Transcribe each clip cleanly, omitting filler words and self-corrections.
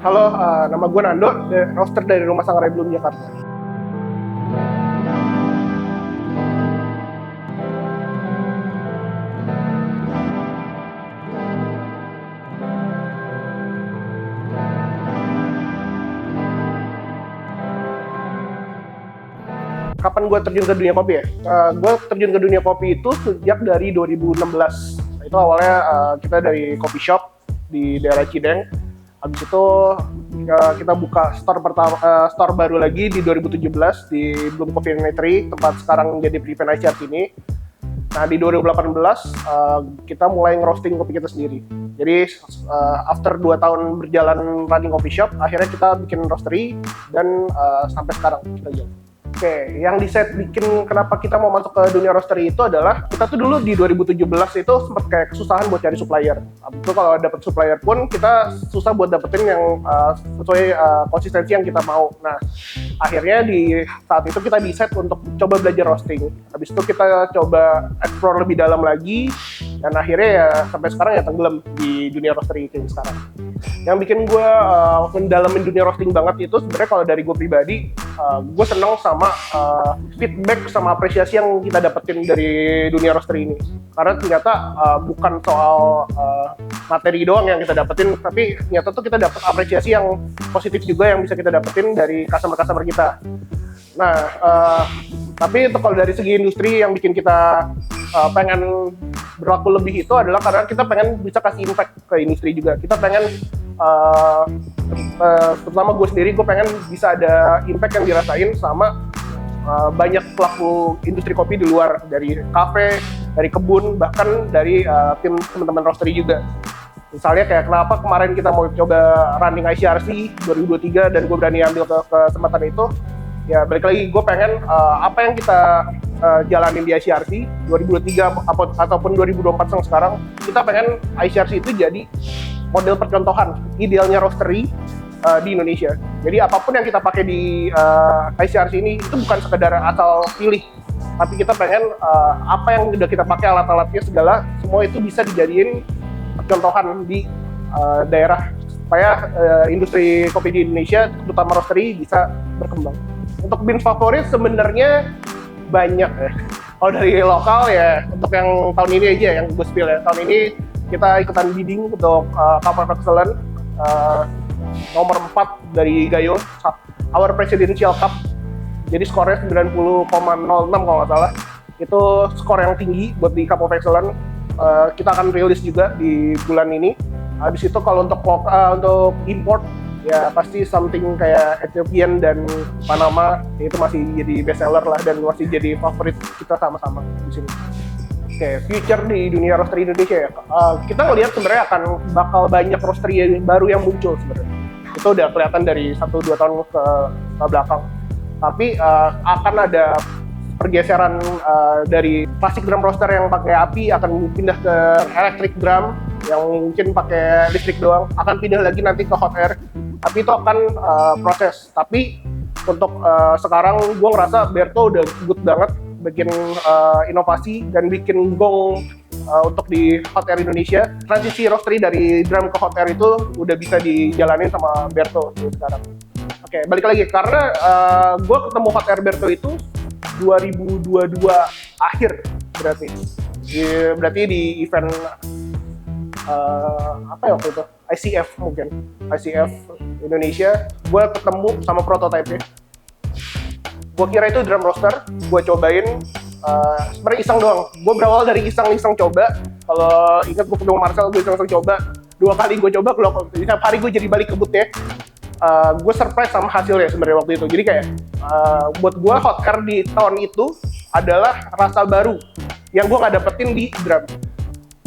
Halo, nama gue Nando, roaster dari Rumah Sangrai Bloom Jakarta. Kapan gue terjun ke dunia kopi ya? Gue terjun ke dunia kopi itu sejak dari 2016. Itu awalnya kita dari coffee shop di daerah Cideng. Habis itu kita buka store baru lagi di 2017 di Bloom Coffee and Eatery, tempat sekarang jadi Prevent ICRT ini. Nah di 2018 kita mulai ngerosting kopi kita sendiri. Jadi after 2 tahun berjalan running coffee shop, akhirnya kita bikin roastery dan sampai sekarang kita jalan. Oke, yang decide bikin kenapa kita mau masuk ke dunia roastery itu adalah kita tuh dulu di 2017 itu sempat kayak kesusahan buat cari supplier. Itu kalau dapet supplier pun kita susah buat dapetin yang sesuai konsistensi yang kita mau. Nah, akhirnya di saat itu kita decide untuk coba belajar roasting. Habis itu kita coba explore lebih dalam lagi dan akhirnya ya sampai sekarang ya tenggelam di dunia roastery kayak sekarang. Yang bikin gue mendalamin dunia roasting banget itu sebenarnya kalau dari gue pribadi, gue seneng sama feedback sama apresiasi yang kita dapetin dari dunia roastery ini. Karena ternyata bukan soal materi doang yang kita dapetin, tapi ternyata tuh kita dapet apresiasi yang positif juga yang bisa kita dapetin dari customer-customer kita. Nah, tapi itu kalau dari segi industri yang bikin kita pengen berlaku lebih itu adalah karena kita pengen bisa kasih impact ke industri juga. Kita pengen terutama gue sendiri, gue pengen bisa ada impact yang dirasain sama banyak pelaku industri kopi di luar, dari kafe, dari kebun, bahkan dari tim teman-teman roastery juga. Misalnya kayak kenapa kemarin kita mau coba running ICRC 2023 dan gue berani ambil kesempatan itu, ya balik lagi gue pengen apa yang kita jalanin di ICRC 2023 ataupun 2024 yang sekarang, kita pengen ICRC itu jadi model percontohan idealnya roastery di Indonesia. Jadi apapun yang kita pakai di ICRC ini itu bukan sekedar asal pilih, tapi kita pengen apa yang udah kita pakai, alat-alatnya segala, semua itu bisa dijadiin percontohan di daerah supaya industri kopi di Indonesia, terutama roastery, bisa berkembang. Untuk beans favorit sebenarnya banyak ya. Kalau dari lokal ya, untuk yang tahun ini aja yang gue spill ya, tahun ini kita ikutan bidding untuk Cup of Excellence nomor 4 dari Gayo, Our Presidential Cup. Jadi skornya 90,06 kalau nggak salah. Itu skor yang tinggi buat di Cup of Excellence. Kita akan rilis juga di bulan ini. Habis itu kalau untuk import, ya pasti something kayak Ethiopian dan Panama, itu masih jadi best seller lah dan masih jadi favorit kita sama-sama di sini. Oke, future di dunia roastery Indonesia ya. Kita ngelihat sebenarnya akan bakal banyak roastery baru yang muncul sebenarnya. Itu udah kelihatan dari 1-2 tahun ke belakang. Tapi akan ada pergeseran dari plastik drum roaster yang pakai api akan pindah ke electric drum yang mungkin pakai listrik doang, akan pindah lagi nanti ke hot air. Tapi itu akan proses. Tapi untuk sekarang gue ngerasa Berto udah good banget bikin inovasi dan bikin gong untuk di hot air Indonesia. Transisi roastery dari drum ke hot air itu udah bisa dijalanin sama Berto sekarang. Oke, balik lagi karena gue ketemu hot air Berto itu 2022 akhir berarti. Berarti di event apa ya waktu itu? ICF mungkin. ICF Indonesia, gue ketemu sama prototipe-nya. Gue kira itu drum roaster, gue cobain, sebenarnya iseng doang. Gue berawal dari iseng coba. Kalau ingat gue ketemu Marcel, gue iseng coba. 2 kali gue coba, setiap hari gue jadi balik ke bootnya. Gue surprise sama hasilnya sebenarnya waktu itu. Jadi kayak buat gue hot air di tahun itu adalah rasa baru yang gue nggak dapetin di drum.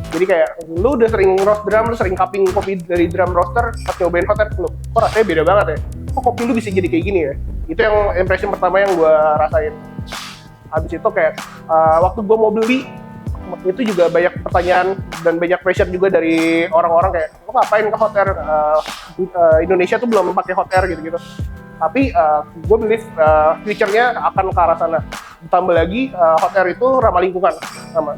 Jadi kayak lu udah sering roast drum, lu sering cupping kopi dari drum roaster, pas cobain hot air, lu kok rasanya beda banget ya? Kok kopi lu bisa jadi kayak gini ya? Itu yang impression pertama yang gue rasain. Habis itu kayak waktu gue mau beli, itu juga banyak pertanyaan dan banyak pressure juga dari orang-orang kayak, lo ngapain ke hot air? Indonesia tuh belum pakai hot air gitu-gitu. Tapi gue believe future-nya akan ke arah sana. Ditambah lagi hot air itu ramah lingkungan sama.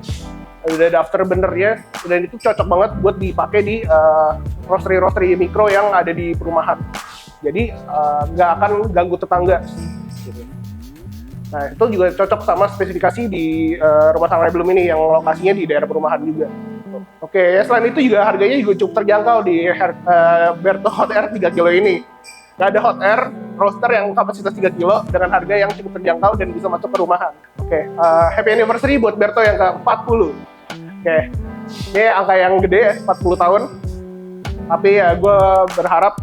udah ada afterburner-nya, dan itu cocok banget buat dipakai di roastery mikro yang ada di perumahan. Jadi nggak akan ganggu tetangga. Nah, itu juga cocok sama spesifikasi di rumah tangga belum ini yang lokasinya di daerah perumahan juga. Oke, ya selain itu juga harganya juga cukup terjangkau di Berto Hot Air 3 kilo ini. Nggak ada hot air roaster yang kapasitas 3 kilo dengan harga yang cukup terjangkau dan bisa masuk ke rumahan. Oke, happy anniversary buat Berto yang ke-40. Oke, ini angka yang gede ya, 40 tahun. Tapi ya gue berharap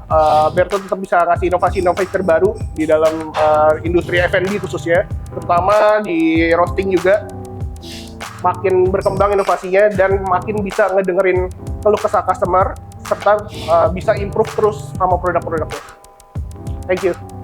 Berto tetap bisa ngasih inovasi-inovasi terbaru di dalam industri F&B khususnya, terutama di roasting juga. Makin berkembang inovasinya dan makin bisa ngedengerin keluh kesah customer serta bisa improve terus sama produk-produknya. Thank you.